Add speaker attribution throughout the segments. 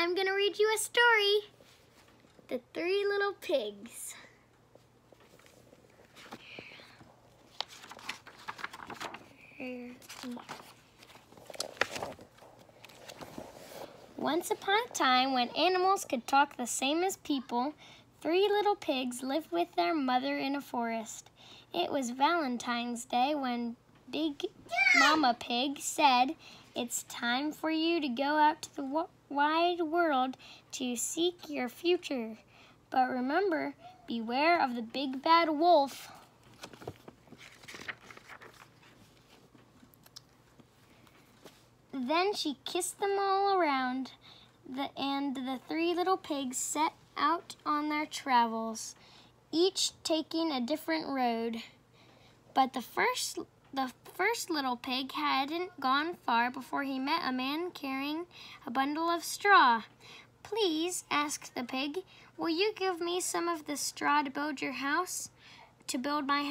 Speaker 1: I'm gonna read you a story. The Three Little Pigs. Once upon a time, when animals could talk the same as people, three little pigs lived with their mother in a forest. It was Valentine's Day when Big Mama Pig said, "It's time for you to go out to the wide world to seek your future. But remember, beware of the big bad wolf." Then she kissed them all around, and the three little pigs set out on their travels, each taking a different road. But the first little pig hadn't gone far before he met a man carrying a bundle of straw. "Please," asked the pig, "will you give me some of the straw to build your house? To build a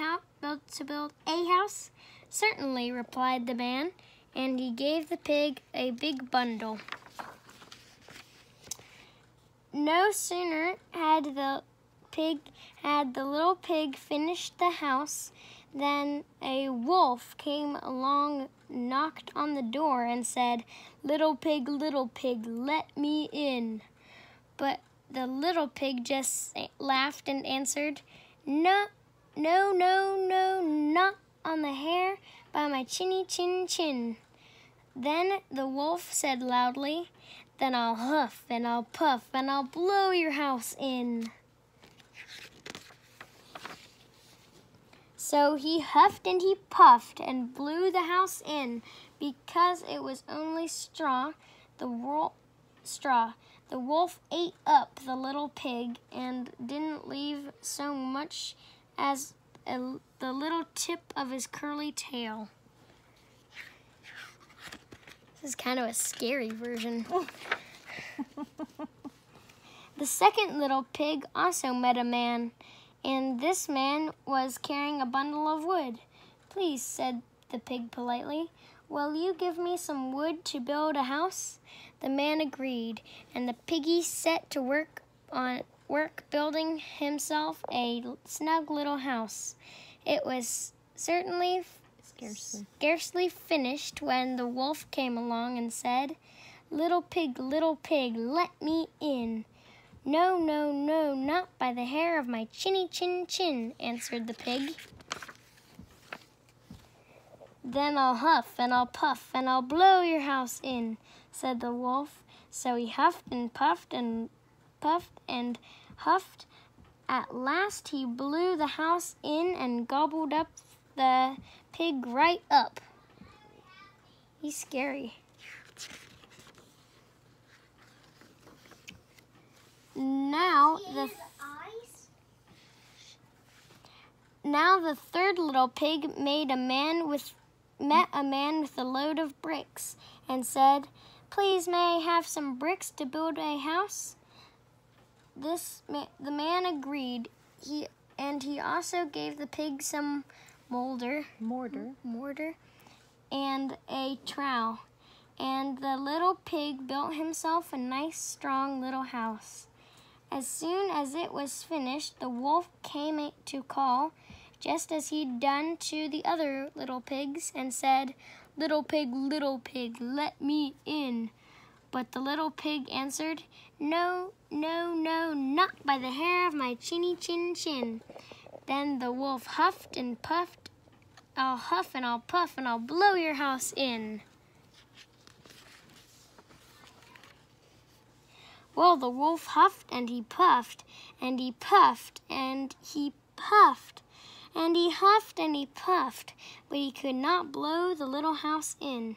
Speaker 1: house?" "Certainly," replied the man, and he gave the pig a big bundle. No sooner had the little pig finished the house than a wolf came along, knocked on the door, and said, little pig, let me in." But the little pig just laughed and answered, "No, not on the hair by my chinny chin chin." Then the wolf said loudly, "Then I'll huff and I'll puff and I'll blow your house in." So he huffed and he puffed and blew the house in. Because it was only straw, the wolf ate up the little pig and didn't leave so much as the little tip of his curly tail. This is kind of a scary version. The second little pig also met a man, and this man was carrying a bundle of wood. "Please," said the pig politely, "will you give me some wood to build a house?" The man agreed, and the piggy set to work building himself a snug little house. It was certainly scarcely finished when the wolf came along and said, little pig, let me in." No, not by the hair of my chinny chin chin," answered the pig. "Then I'll huff and I'll puff and I'll blow your house in," said the wolf. So he huffed and puffed and huffed. At last he blew the house in and gobbled up the pig right up. He's scary. Now the third little pig met a man with a load of bricks and said, "Please, may I have some bricks to build a house?" The man agreed. He also gave the pig some mortar and a trowel, and the little pig built himself a nice, strong little house. As soon as it was finished, the wolf came to call, just as he'd done to the other little pigs, and said, little pig, let me in." But the little pig answered, No, not by the hair of my chinny chin chin." Then the wolf huffed and puffed, "I'll huff and I'll puff and I'll blow your house in." Well, the wolf huffed and he puffed and he puffed and he puffed and he huffed and he puffed, but he could not blow the little house in.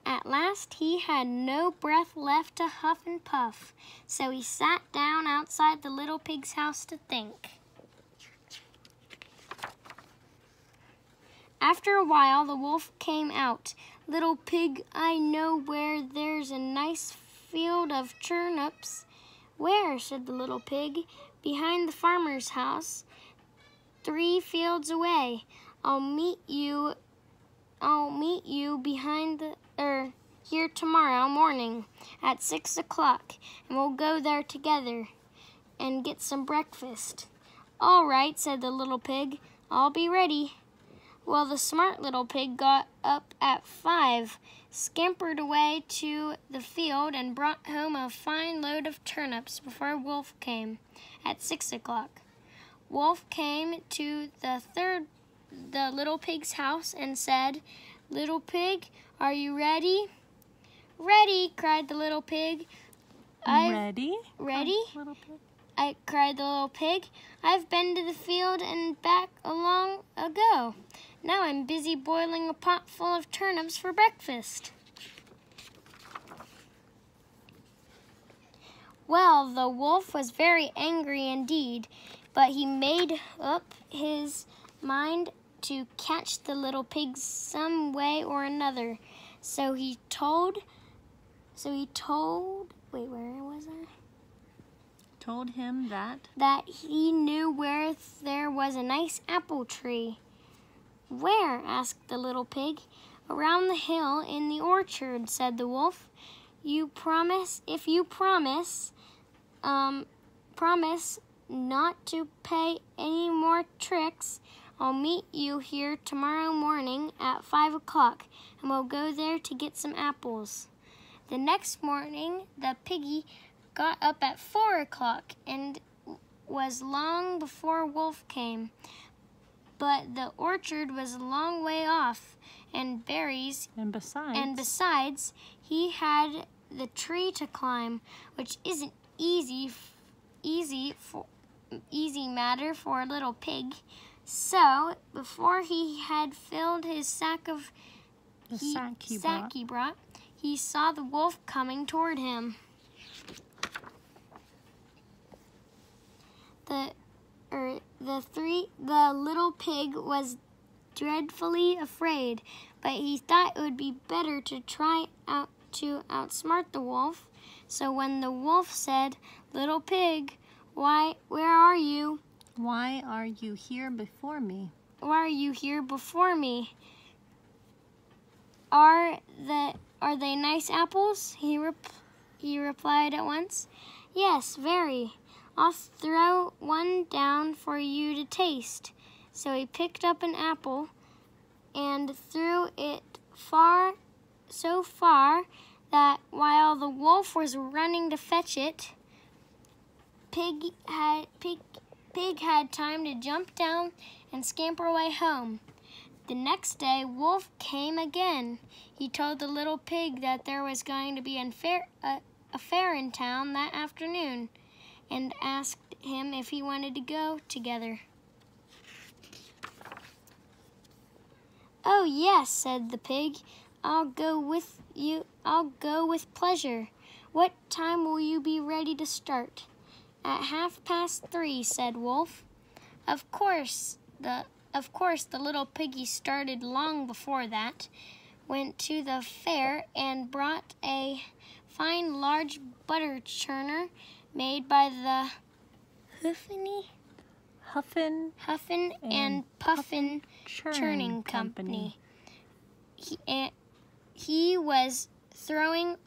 Speaker 1: At last he had no breath left to huff and puff, so he sat down outside the little pig's house to think. After a while, the wolf came out. "Little pig, I know where there's a nice field of turnips." "Where?" said the little pig. "Behind the farmer's house, 3 fields away. I'll meet you behind here tomorrow morning at 6 o'clock, and we'll go there together and get some breakfast." "All right," said the little pig. "I'll be ready." Well, the smart little pig got up at 5, scampered away to the field, and brought home a fine load of turnips before Wolf came at 6 o'clock. Wolf came to the little pig's house and said, "Little pig, are you ready?" "Ready," cried the little pig.
Speaker 2: Ready?
Speaker 1: "Ready?"
Speaker 2: Little pig.
Speaker 1: cried the little pig. "I've been to the field and back long ago. Now I'm busy boiling a pot full of turnips for breakfast." Well, the wolf was very angry indeed, but he made up his mind to catch the little pig some way or another. So he told, wait, where was I?
Speaker 2: Told him
Speaker 1: That he knew where there was a nice apple tree. "Where?" asked the little pig. "Around the hill in the orchard," said the wolf. If you promise not to pay any more tricks, I'll meet you here tomorrow morning at 5 o'clock, and we'll go there to get some apples." The next morning, the piggy got up at 4 o'clock and was long before Wolf came. But the orchard was a long way off, and besides, he had the tree to climb, which isn't easy matter for a little pig. So before he had filled his sack he brought, he saw the wolf coming toward him. The little pig was dreadfully afraid, but he thought it would be better to try to outsmart the wolf. So when the wolf said, "Little pig, where are you?"
Speaker 2: "Why are you here before me?"
Speaker 1: "Why are you here before me?" Are they nice apples?" He replied at once. "Yes, very. I'll throw one down for you to taste." So he picked up an apple and threw it so far that while the wolf was running to fetch it, Pig had time to jump down and scamper away home. The next day, Wolf came again. He told the little pig that there was going to be a fair in town that afternoon, and asked him if he wanted to go together. "Oh, yes," said the pig. I'll go with pleasure. What time will you be ready to start?" "At 3:30, said Wolf. Of course, the little piggy started long before that, went to the fair, and brought a fine large butter churner made by the Huffin and Puffin Churning Company. He was trotting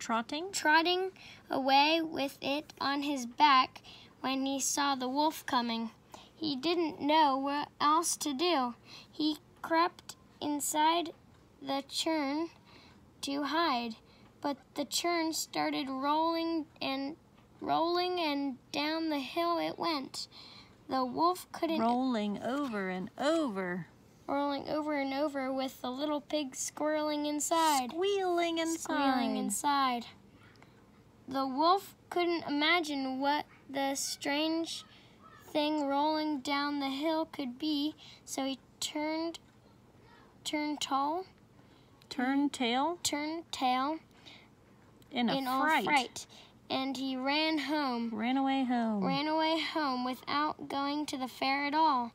Speaker 1: away with it on his back when he saw the wolf coming. He didn't know what else to do. He crept inside the churn to hide, but the churn started rolling and down the hill it went. The wolf couldn't...
Speaker 2: Rolling over and over,
Speaker 1: with the little pig squealing inside.
Speaker 2: Squealing inside.
Speaker 1: The wolf couldn't imagine what the strange thing rolling down the hill could be, so he turned tail
Speaker 2: in a fright.
Speaker 1: And he ran away home without going to the fair at all.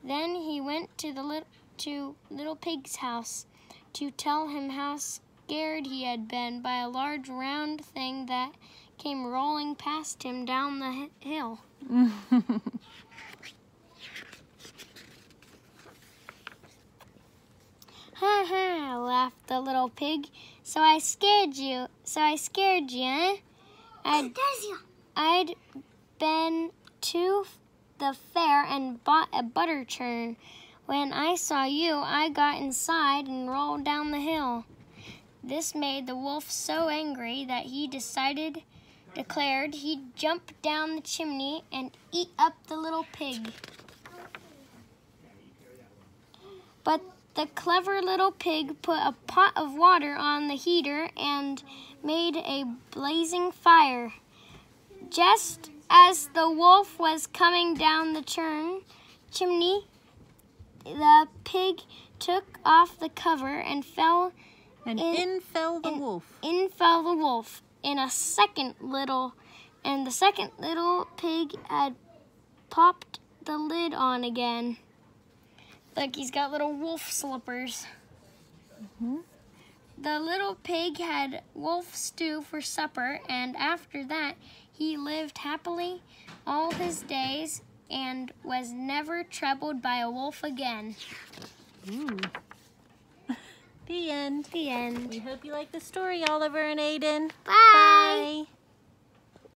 Speaker 1: Then he went to Little Pig's house to tell him how scared he had been by a large round thing that came rolling past him down the hill. "Ha ha," laughed the little pig. So I scared you, eh? I'd been to the fair and bought a butter churn. When I saw you, I got inside and rolled down the hill. This made the wolf so angry that he declared he'd jump down the chimney and eat up the little pig. But the clever little pig put a pot of water on the heater and made a blazing fire. Just as the wolf was coming down the chimney, the pig took off the cover and fell.
Speaker 2: And in fell the wolf.
Speaker 1: In fell the wolf. And the second little pig had popped the lid on again. Look, he's got little wolf slippers. The little pig had wolf stew for supper, and after that, he lived happily all his days and was never troubled by a wolf again.
Speaker 2: Ooh. The end.
Speaker 1: The end.
Speaker 2: We hope you like the story, Oliver and Aiden.
Speaker 1: Bye.
Speaker 2: Bye.